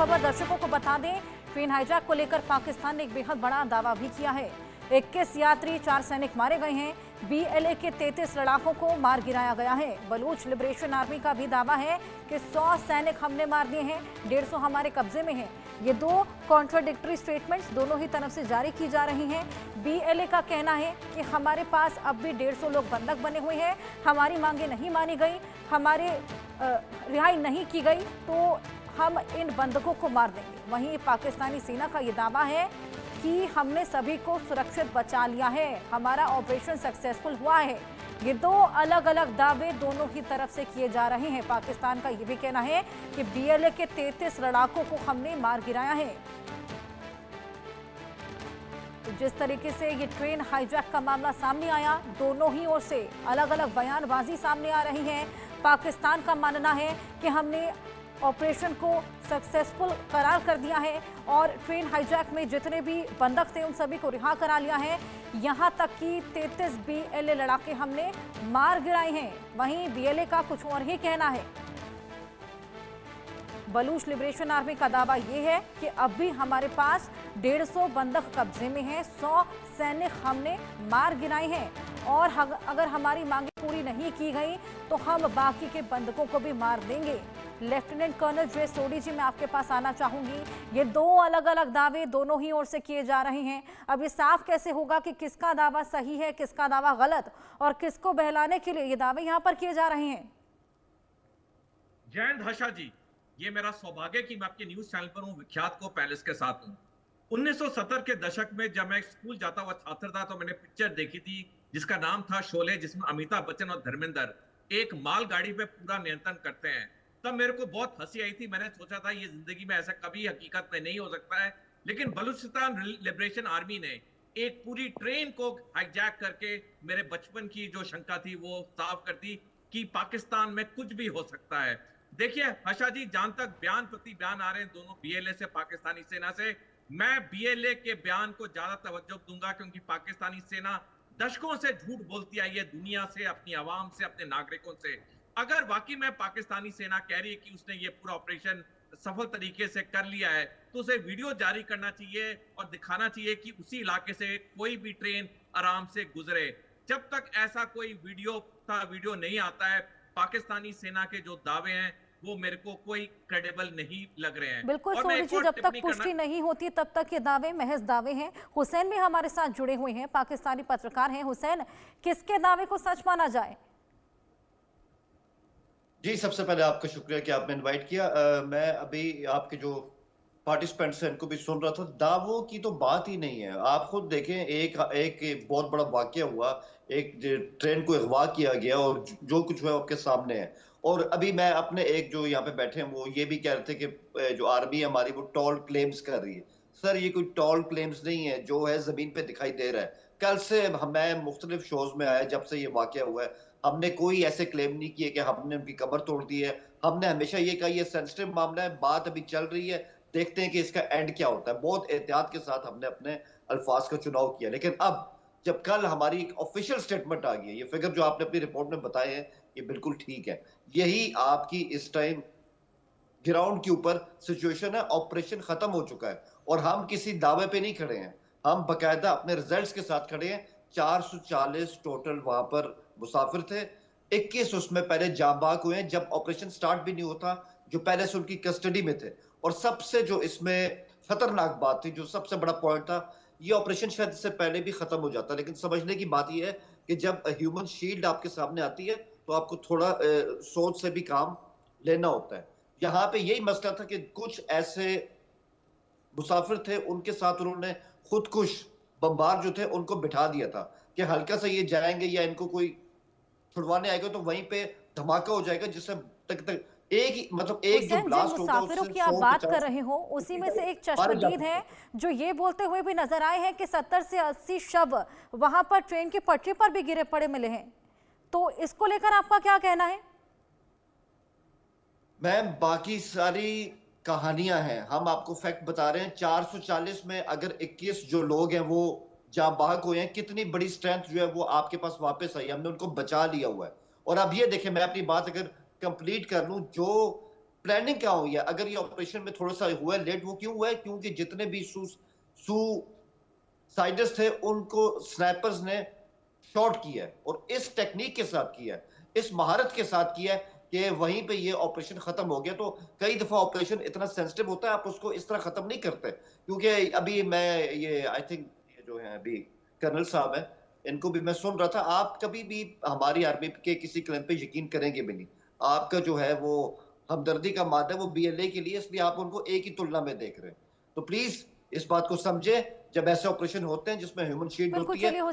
खबर दर्शकों को बता दें, ट्रेन हाईजैक को लेकर पाकिस्तान ने एक बेहद बड़ा दावा भी किया है। 21 यात्री, 4 सैनिक मारे गए हैं। बीएलए के 33 लड़ाकों को मार गिराया गया है। बलूच लिबरेशन आर्मी का भी दावा है कि 100 सैनिक हमने मार दिए हैं, 150 हमारे कब्जे में हैं। ये दो कॉन्ट्राडिक्टरी स्टेटमेंट्स दोनों ही तरफ से जारी की जा रही हैं। बीएलए का कहना है कि हमारे पास अब भी 150 लोग बंधक बने हुए हैं, हमारी मांगे नहीं मानी गई, हमारे रिहाई नहीं की गई, तो हम इन बंधकों को मार देंगे। वहीं पाकिस्तानी सेना का ये दावा है कि हमने सभी को सुरक्षित बचा लिया है, हमारा ऑपरेशन सक्सेसफुल हुआ है। ये दो अलग अलग दावे दोनों ही तरफ से किए जा रहे हैं। पाकिस्तान का ये भी कहना है कि बीएलए के 33 लड़ाकों को हमने मार गिराया है। तो जिस तरीके से ये ट्रेन हाईजैक का मामला सामने आया, दोनों ही ओर से अलग अलग बयानबाजी सामने आ रही है। पाकिस्तान का मानना है कि हमने ऑपरेशन को सक्सेसफुल करार कर दिया है और ट्रेन हाईजैक में जितने भी बंधक थे उन सभी को रिहा करा लिया है। यहां तक कि 33 बीएलए लड़ाके हमने मार गिराए हैं। वहीं बीएलए का कुछ और ही कहना है। बलूच लिबरेशन आर्मी का दावा यह है कि अब भी हमारे पास 150 बंधक कब्जे में हैं, 100 सैनिक हमने मार गिराए हैं और अगर हमारी मांगे पूरी नहीं की गई तो हम बाकी के बंधकों को भी मार देंगे। लेफ्टिनेंट कर्नल जे सोडी जी, मैं आपके पास आना चाहूंगी। ये दो अलग अलग दावे दोनों ही ओर से किए जा रहे हैं। अब ये साफ कैसे होगा कि किसका दावा सही है, किसका दावा गलत, और किसको बहलाने के लिए ये दावे यहाँ पर किए जा रहे हैं? जयंत हर्षा जी, ये मेरा सौभाग्य कि मैं आपके न्यूज चैनल पर हूँ, विख्यात को पैलेस के साथ हूँ। 1970 के दशक में जब मैं स्कूल जाता हुआ छात्र था तो मैंने पिक्चर देखी थी जिसका नाम था शोले, जिसमें अमिताभ बच्चन और धर्मेंद्र एक मालगाड़ी पे पूरा नियंत्रण करते हैं। तब मेरे को बहुत हंसी आई थी। मैंने सोचा था ये जिंदगी में ऐसा कभी हकीकत में नहीं हो सकता है, लेकिन बलूचिस्तान लिबरेशन आर्मी ने एक पूरी ट्रेन को हाईजैक करके मेरे बचपन की जो शंका थी वो साफ कर दी कि पाकिस्तान में कुछ भी हो सकता है। देखिए हर्षा जी, जहां तक बयान प्रति बयान आ रहे हैं दोनों बीएलए से, पाकिस्तानी सेना से, मैं बीएलए के बयान को ज्यादा तवज्जो दूंगा क्योंकि पाकिस्तानी सेना दशकों से झूठ बोलती आई है दुनिया से, अपनी आवाम से, अपने नागरिकों से। अगर वाकई में पाकिस्तानी सेना कह रही है कि उसने ये पूरा ऑपरेशन सफल तरीके से कर लिया है तो उसे वीडियो जारी करना चाहिए और दिखाना चाहिए कि उसी इलाके से कोई भी ट्रेन आराम से गुजरे। जब तक ऐसा कोई वीडियो नहीं आता है, पाकिस्तानी सेना के जो दावे हैं वो मेरे को कोई क्रेडिबल नहीं लग रहे हैं। बिल्कुल सोनी जी, जब तक पुष्टि नहीं होती तब तक ये दावे महज दावे हैं। हुसैन भी हमारे साथ जुड़े हुए हैं, पाकिस्तानी पत्रकार हैं। हुसैन, किसके दावे को सच माना जाए? जी, सबसे पहले आपका शुक्रिया कि आपने इनवाइट किया। मैं अभी आपके जो पार्टिसिपेंट्स हैं इनको भी सुन रहा था। दावों की तो बात ही नहीं है। आप खुद देखें, एक बहुत बड़ा वाकया हुआ, एक ट्रेन को अगवा किया गया और जो कुछ हुआ आपके सामने है। और अभी मैं अपने एक जो यहाँ पे बैठे हैं वो ये भी कह रहे थे कि जो आर्मी है हमारी वो टॉल क्लेम्स कर रही है। सर, ये कोई टॉल क्लेम्स नहीं है, जो है जमीन पे दिखाई दे रहा है। कल से मैं मुख्तलिफ शोज में आया, जब से ये वाकया हुआ है हमने कोई ऐसे क्लेम नहीं किए कि हमने उनकी कमर तोड़ दी है। हमने हमेशा ये कहा ये सेंसिटिव मामला है, बात अभी चल रही है, देखते हैं कि इसका एंड क्या होता है। बहुत एहतियात के साथ हमने अपने अल्फाज का चुनाव किया। लेकिन अब जब कल हमारी एक ऑफिशियल स्टेटमेंट आ गई है, ये फिगर जो आपने अपनी रिपोर्ट में बताए हैं ये बिल्कुल ठीक है। यही आपकी इस टाइम ग्राउंड के ऊपर सिचुएशन है। ऑपरेशन खत्म हो चुका है और हम किसी दावे पे नहीं खड़े हैं, हम बकायदा अपने रिजल्ट्स के साथ खड़े हैं। 440 टोटल वहां पर मुसाफिर थे, 21 उसमें पहले जाबाक हुए हैं जब ऑपरेशन स्टार्ट भी नहीं होता, जो पहले से उनकी कस्टडी में थे। और सबसे जो इसमें खतरनाक बात थी, जो सबसे बड़ा पॉइंट था, ये ऑपरेशन शायद इससे पहले भी खत्म हो जाता, लेकिन समझने की बात यह है कि जब ह्यूमन शील्ड आपके सामने आती है तो आपको थोड़ा सोच से भी काम लेना होता है। यहाँ पे यही मसला था कि कुछ ऐसे मुसाफिर थे, उनके साथ उन्होंने खुदकुश बमबार जो थे उनको बिठा दिया था कि हल्का सा ये जाएंगे या इनको कोई छुड़वाने आएगा तो वहीं पे धमाका हो जाएगा, जिससे तक एक ही मतलब एक जो ब्लास्ट होगा मुसाफिरों की आप बात कर रहे हो उसी में से एक चश्मदीद है जो ये बोलते हुए भी नजर आए हैं कि 70 से 80 शव वहां पर ट्रेन की पटरी पर भी गिरे पड़े मिले हैं। तो इसको लेकर आपका क्या कहना है? मैम, बाकी सारी कहानियां हैं, हम आपको फैक्ट बता रहे हैं। 440 में अगर 21 जो लोग हैं वो जाँ बाहक हुए हैं, कितनी बड़ी स्ट्रेंथ जो है वो आपके पास वापस आई, हमने उनको बचा लिया हुआ है। और अब ये देखें, मैं अपनी बात अगर कंप्लीट कर लूं, जो प्लानिंग क्या हुई है? अगर ये ऑपरेशन में थोड़ा सा हुआ है लेट, वो क्यों हुआ है? क्योंकि जितने भी साइडिस्ट थे उनको स्नाइपर्स ने शॉट किया है, और इस टेक्निक के साथ किया है, इस महारत के साथ किया है कि वहीं पे ये ऑपरेशन खत्म हो गया। तो कई दफा ऑपरेशन इतना सेंसिटिव होता है, आप उसको इस तरह खत्म नहीं करते। क्योंकि अभी मैं ये आई थिंक जो है अभी कर्नल साहब है, इनको भी मैं सुन रहा था, आप कभी भी हमारी आर्मी के किसी क्लेम पे यकीन करेंगे भी नहीं। आपका जो है वो हमदर्दी का मादा है, वो BLA के लिए, इसलिए आप उनको एक ही तुलना में देख रहे हैं। तो प्लीज इस बात को समझे, जब ऐसे ऑपरेशन होते हैं जिसमें ह्यूमन शील्ड बिल्कुल, होती है, चलिए हो